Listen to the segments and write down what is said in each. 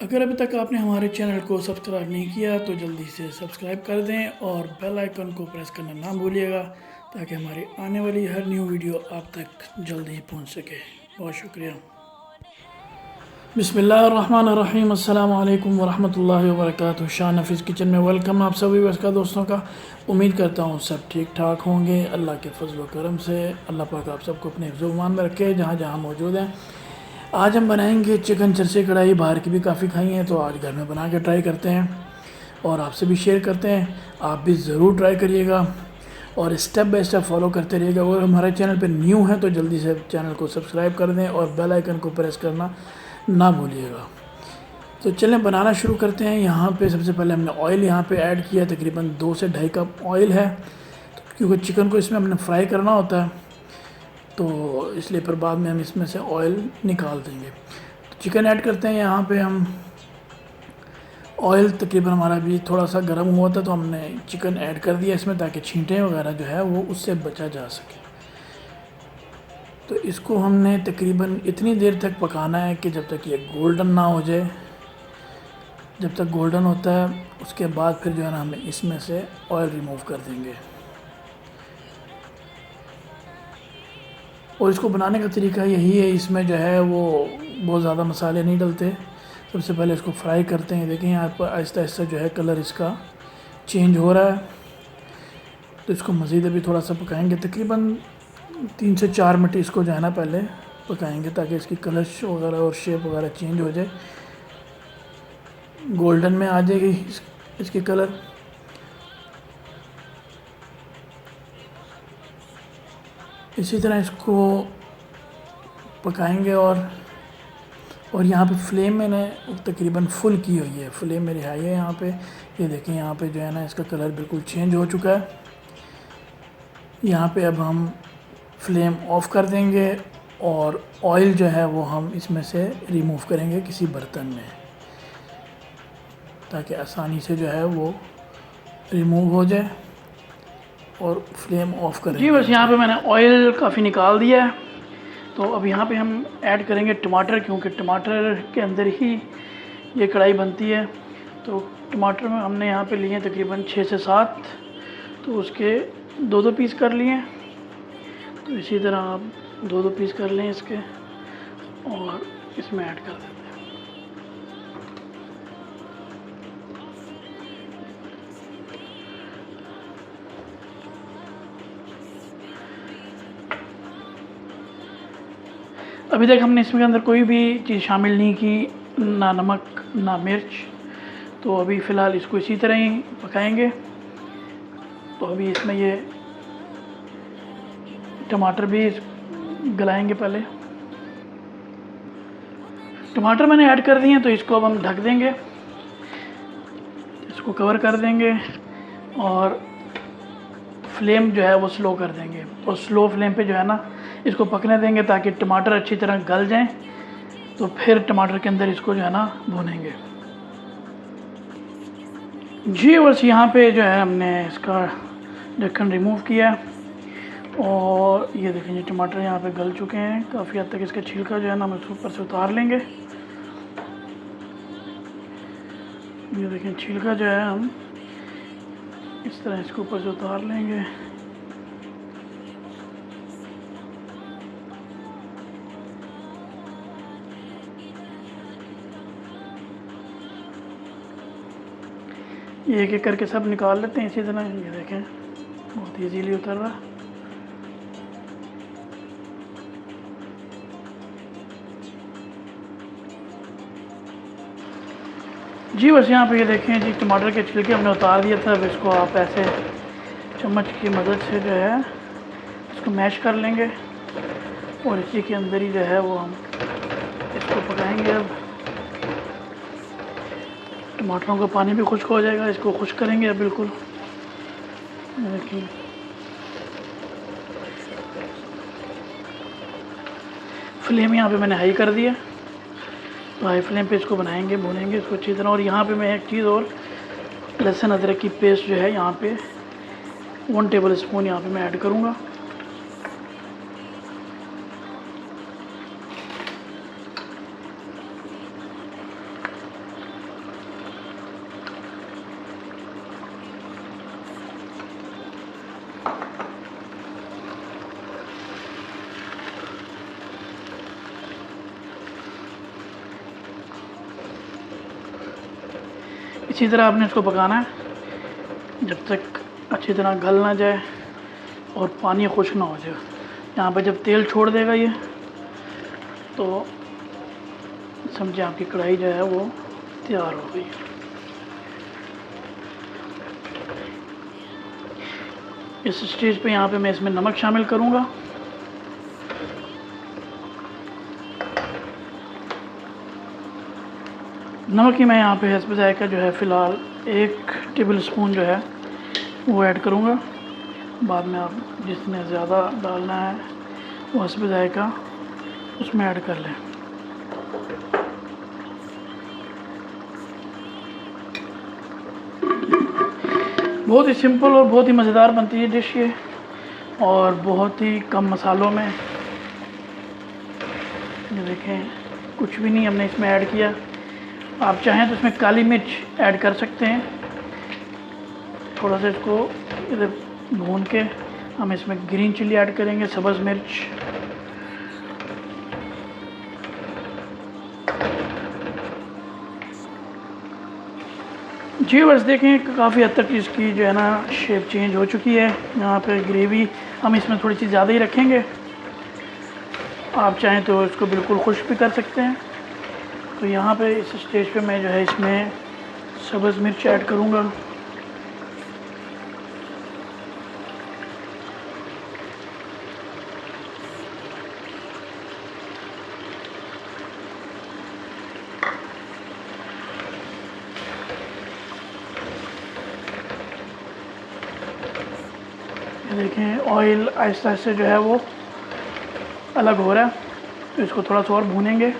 अगर अभी तक आपने हमारे चैनल को सब्सक्राइब नहीं किया तो जल्दी से सब्सक्राइब कर दें और बेल आइकन को प्रेस करना ना भूलिएगा ताकि हमारी आने वाली हर न्यू वीडियो आप तक जल्दी ही पहुंच सके। बहुत शुक्रिया। बिस्मिल्लाहिर्रहमानिर्रहीम। अस्सलाम वालेकुम वरहमतुल्लाहि वबरकातुहू। शाह नफीस किचन में वेलकम आप सभी का दोस्तों का। उम्मीद करता हूँ सब ठीक ठाक होंगे। अल्लाह के फजल व करम से अल्लाह पाक आप सबको अपने हिफ्ज़-ओ-मान में रखे जहाँ जहाँ मौजूद हैं। आज हम बनाएंगे चिकन चरसे कढ़ाई। बाहर की भी काफ़ी खाई हैं तो आज घर में बना के ट्राई करते हैं और आपसे भी शेयर करते हैं। आप भी ज़रूर ट्राई करिएगा और स्टेप बाय स्टेप फॉलो करते रहिएगा। अगर हमारे चैनल पे न्यू हैं तो जल्दी से चैनल को सब्सक्राइब कर दें और बेल आइकन को प्रेस करना ना भूलिएगा। तो चलें बनाना शुरू करते हैं। यहाँ पे सबसे पहले हमने ऑयल यहाँ पे ऐड किया, तकरीबन 2 से 2.5 कप ऑयल है क्योंकि चिकन को इसमें हमने फ्राई करना होता है तो इसलिए पर बाद में हम इसमें से ऑयल निकाल देंगे। तो चिकन ऐड करते हैं। यहाँ पे हम ऑयल तकरीबन हमारा भी थोड़ा सा गर्म हुआ था तो हमने चिकन ऐड कर दिया इसमें ताकि छींटे वगैरह जो है वो उससे बचा जा सके। तो इसको हमने तकरीबन इतनी देर तक पकाना है कि जब तक ये गोल्डन ना हो जाए। जब तक गोल्डन होता है उसके बाद फिर जो है ना हमें इसमें से ऑयल रिमूव कर देंगे। और इसको बनाने का तरीका यही है, इसमें जो है वो बहुत ज़्यादा मसाले नहीं डलते। सबसे पहले इसको फ्राई करते हैं। देखें यहाँ पर आहिस्ता आहिस्ता जो है कलर इसका चेंज हो रहा है तो इसको मज़ीद अभी थोड़ा सा पकाएंगे। तकरीबन 3 से 4 मिनट इसको जो है ना पहले पकाएंगे ताकि इसकी कलर वगैरह और शेप वगैरह चेंज हो जाए, गोल्डन में आ जाएगी इसकी कलर। इसी तरह इसको पकाएंगे और यहाँ पे फ्लेम मैंने तकरीबन फुल की हुई है, फ्लेम मेरी हाई है यहाँ पे। ये देखें यहाँ पे जो है ना इसका कलर बिल्कुल चेंज हो चुका है। यहाँ पे अब हम फ्लेम ऑफ कर देंगे और ऑयल जो है वो हम इसमें से रिमूव करेंगे किसी बर्तन में ताकि आसानी से जो है वो रिमूव हो जाए और फ्लेम ऑफ करेंगे। जी बस यहाँ पे मैंने ऑयल काफ़ी निकाल दिया है। तो अब यहाँ पे हम ऐड करेंगे टमाटर क्योंकि टमाटर के अंदर ही ये कढ़ाई बनती है। तो टमाटर में हमने यहाँ पे लिए तकरीबन 6 से 7, तो उसके 2-2 पीस कर लिए। तो इसी तरह आप 2-2 पीस कर लें इसके और इसमें ऐड कर देते हैं। अभी तक हमने इसमें अंदर कोई भी चीज़ शामिल नहीं की, ना नमक ना मिर्च। तो अभी फ़िलहाल इसको इसी तरह ही पकाएंगे। तो अभी इसमें ये टमाटर भी गलाएंगे। पहले टमाटर मैंने ऐड कर दिए हैं तो इसको अब हम ढक देंगे, इसको कवर कर देंगे और फ्लेम जो है वो स्लो कर देंगे। और स्लो फ्लेम पे जो है ना इसको पकने देंगे ताकि टमाटर अच्छी तरह गल जाएं। तो फिर टमाटर के अंदर इसको जो है ना भूनेंगे। जी बस यहाँ पे जो है हमने इसका ढक्कन रिमूव किया और ये देखें ये टमाटर यहाँ पे गल चुके हैं काफ़ी हद तक। इसका छिलका जो है ना हम ऊपर से उतार लेंगे। ये देखें छिलका जो है हम इस तरह इसके ऊपर से उतार लेंगे। ये एक एक करके सब निकाल लेते हैं इसी तरह। ये देखें बहुत इजीली उतर रहा। जी बस यहाँ पे ये देखें जी टमाटर के छिलके हमने उतार दिया था। अब इसको आप ऐसे चम्मच की मदद से जो है इसको मैश कर लेंगे और इसी के अंदर ही जो है वो हम इसको पकाएंगे। अब टमाटरों का पानी भी खुश्क हो जाएगा। इसको खुश्क करेंगे अब बिल्कुल। देखिए फ्लेम यहाँ पे मैंने हाई कर दिया, तो हाई फ्लेम पे इसको बनाएंगे, भूनेंगे इसको अच्छी तरह। और यहाँ पे मैं एक चीज़ और, लहसुन अदरक की पेस्ट जो है यहाँ पे 1 टेबल स्पून यहाँ पे मैं ऐड करूँगा। इसी तरह आपने इसको पकाना है जब तक अच्छी तरह गल ना जाए और पानी खुश्क ना हो जाए। यहाँ पे जब तेल छोड़ देगा ये, तो समझिए आपकी कढ़ाई जो है वो तैयार हो गई। इस स्टेज पे यहाँ पे मैं इसमें नमक शामिल करूँगा। नमक ही मैं यहाँ पे हस्ब जायका जो है फ़िलहाल 1 टेबल स्पून जो है वो ऐड करूँगा। बाद में आप जितने ज़्यादा डालना है वो हस्ब जायका उसमें ऐड कर लें। बहुत ही सिंपल और बहुत ही मज़ेदार बनती है डिश ये, और बहुत ही कम मसालों में। ये देखें कुछ भी नहीं हमने इसमें ऐड किया। आप चाहें तो इसमें काली मिर्च ऐड कर सकते हैं। थोड़ा सा इसको इधर भून के हम इसमें ग्रीन चिली ऐड करेंगे, सब्ज़ मिर्च। जी बस देखें काफ़ी हद तक इसकी जो है ना शेप चेंज हो चुकी है। यहाँ पे ग्रेवी हम इसमें थोड़ी सी ज़्यादा ही रखेंगे। आप चाहें तो इसको बिल्कुल खुश्क भी कर सकते हैं। तो यहाँ पे इस स्टेज पे मैं जो है इसमें सब्ज़ मिर्च ऐड करूँगा। ये देखें ऑयल आहिस्ता आहिस्ता जो है वो अलग हो रहा है, तो इसको थोड़ा सा और भूनेंगे।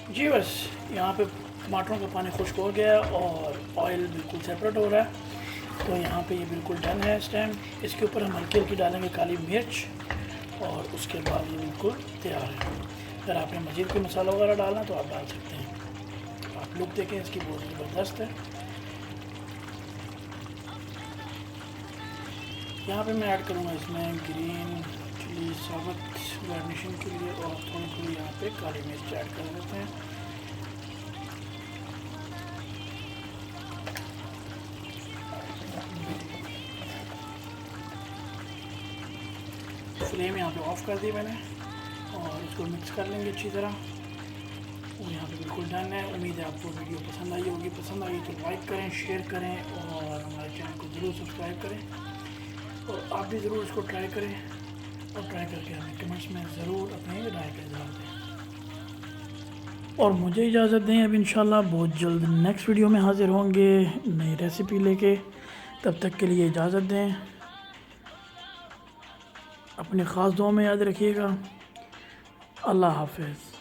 जी बस यहाँ पे टमाटरों का पानी खुश्क हो गया और ऑयल बिल्कुल सेपरेट हो रहा है। तो यहाँ पे ये बिल्कुल डन है इस टाइम। इसके ऊपर हम हल्की हल्की डालेंगे काली मिर्च, और उसके बाद ये बिल्कुल तैयार है। अगर आपने मज़ीद कोई मसाला वगैरह डालना तो आप डाल सकते हैं। आप लुक देखें इसकी, बहुत ज़बरदस्त है। यहाँ पे मैं ऐड करूँगा इसमें ग्रीन चिली साबुत गार्निशिंग के लिए, और थोड़ी थोड़ी यहाँ पे काली मिर्च ऐड कर देते हैं। फ्लेम यहाँ पे ऑफ कर दी मैंने, और इसको मिक्स कर लेंगे अच्छी तरह। और यहाँ पे बिल्कुल डन है। उम्मीद है आपको वीडियो पसंद आई होगी। पसंद आई तो लाइक करें, शेयर करें, और हमारे चैनल को ज़रूर सब्सक्राइब करें। और आप भी ज़रूर इसको ट्राई करें, और ट्राई करके हमें कमेंट्स में ज़रूर अपने राय का इज़हार दें। और मुझे इजाज़त दें। अब इंशाल्लाह बहुत जल्द नेक्स्ट वीडियो में हाज़िर होंगे नई रेसिपी लेके। तब तक के लिए इजाज़त दें। अपने ख़ास दुआ में याद रखिएगा। अल्लाह हाफ़िज़।